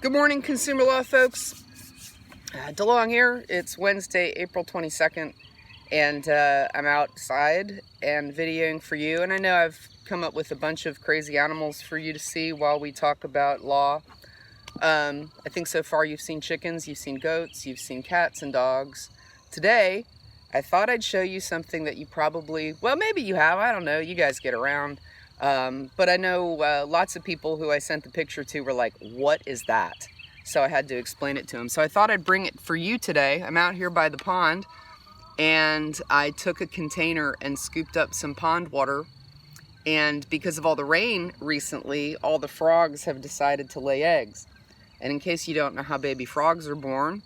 Good morning, consumer law folks. DeLong here. It's Wednesday, April 22nd, and I'm outside and videoing for you. And I know I've come up with a bunch of crazy animals for you to see while we talk about law. I think so far you've seen chickens, you've seen goats, you've seen cats and dogs. Today, I thought I'd show you something that you probably, well, maybe you have, I don't know, you guys get around. But I know lots of people who I sent the picture to were like, what is that? So I had to explain it to them. So I thought I'd bring it for you today. I'm out here by the pond, and I took a container and scooped up some pond water. And because of all the rain recently, all the frogs have decided to lay eggs. And in case you don't know how baby frogs are born,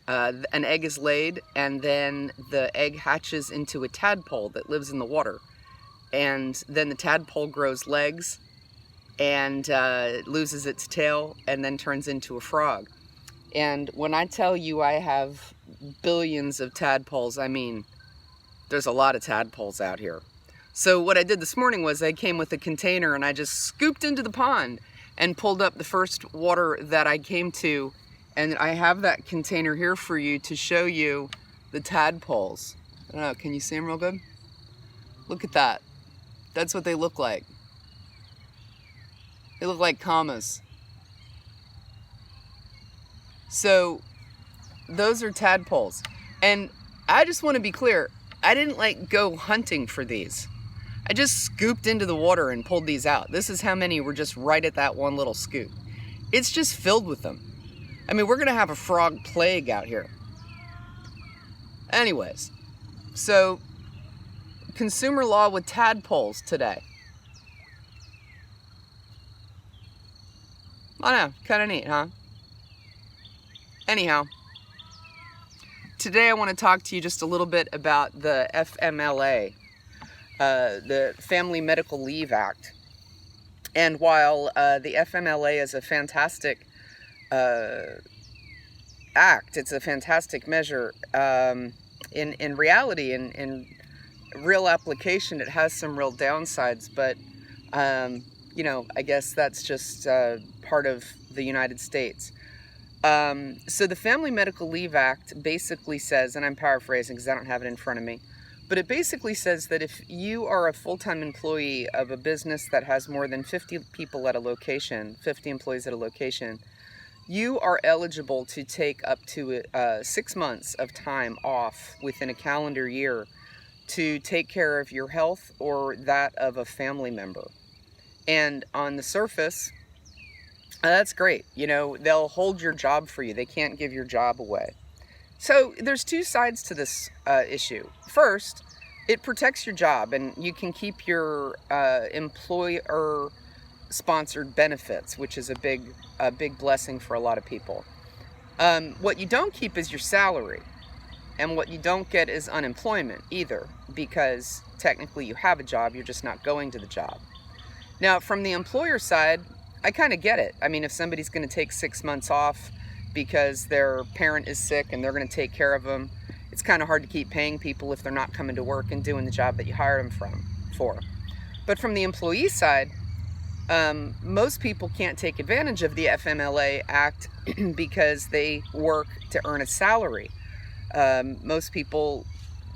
an egg is laid, and then the egg hatches into a tadpole that lives in the water. And then the tadpole grows legs and loses its tail and then turns into a frog. And when I tell you I have billions of tadpoles, I mean, there's a lot of tadpoles out here. So what I did this morning was I came with a container and I just scooped into the pond and pulled up the first water that I came to. And I have that container here for you to show you the tadpoles. I don't know, can you see them real good? Look at that. That's what they look like. They look like commas. So those are tadpoles. And I just want to be clear, I didn't go hunting for these. I just scooped into the water and pulled these out. This is how many were just right at that one little scoop. It's just filled with them. I mean, we're going to have a frog plague out here. Anyways, so consumer law with tadpoles today. I know, kind of neat, huh? Anyhow, today I want to talk to you just a little bit about the FMLA, the Family Medical Leave Act. And while the FMLA is a fantastic act, it's a fantastic measure, in reality, in real application, it has some real downsides, but you know, I guess that's just part of the United States. So the Family Medical Leave Act basically says, and I'm paraphrasing because I don't have it in front of me, but it basically says that if you are a full-time employee of a business that has more than 50 people at a location, 50 employees at a location, you are eligible to take up to 6 months of time off within a calendar year to take care of your health or that of a family member. And on the surface, that's great. You know, they'll hold your job for you. They can't give your job away. So there's two sides to this issue. First, it protects your job, and you can keep your employer-sponsored benefits, which is a big blessing for a lot of people. What you don't keep is your salary. And what you don't get is unemployment either, because technically you have a job, you're just not going to the job. Now, from the employer side, I kind of get it. I mean, if somebody's going to take 6 months off because their parent is sick and they're going to take care of them, it's kind of hard to keep paying people if they're not coming to work and doing the job that you hired them for. But from the employee side, most people can't take advantage of the FMLA Act because they work to earn a salary. Most people,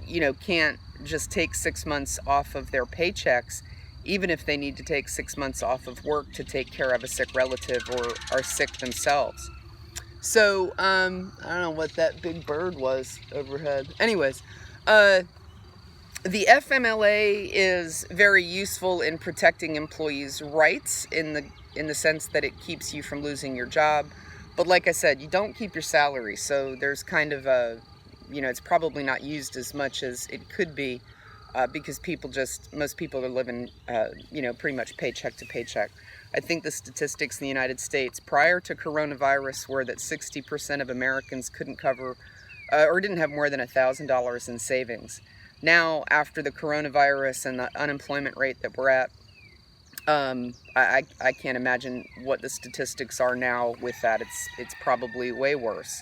you know, can't just take 6 months off of their paychecks, even if they need to take 6 months off of work to take care of a sick relative or are sick themselves. So, I don't know what that big bird was overhead. Anyways, the FMLA is very useful in protecting employees' rights in the sense that it keeps you from losing your job. But like I said, you don't keep your salary, so there's kind of a, you know, it's probably not used as much as it could be because most people are living, you know, pretty much paycheck to paycheck. I think the statistics in the United States prior to coronavirus were that 60% of Americans couldn't cover or didn't have more than $1,000 in savings. Now, after the coronavirus and the unemployment rate that we're at, I can't imagine what the statistics are now with that. It's probably way worse.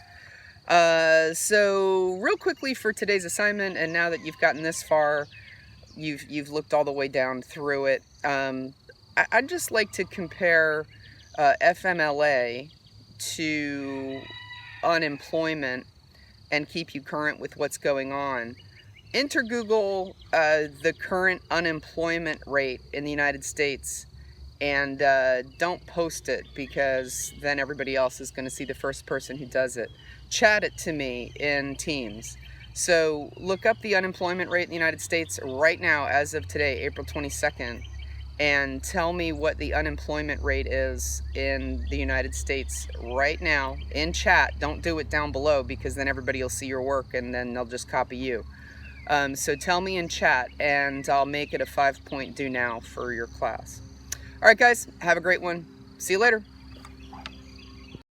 So real quickly for today's assignment, and now that you've gotten this far, you've looked all the way down through it, I'd just like to compare FMLA to unemployment and keep you current with what's going on, enter Google the current unemployment rate in the United States, and don't post it, because then everybody else is going to see the first person who does it. Chat it to me in Teams. So look up the unemployment rate in the United States right now, as of today, April 22nd, and tell me what the unemployment rate is in the United States right now in chat. Don't do it down below, because then everybody will see your work and then they'll just copy you. So tell me in chat, and I'll make it a 5-point do now for your class. All right, guys, have a great one. See you later.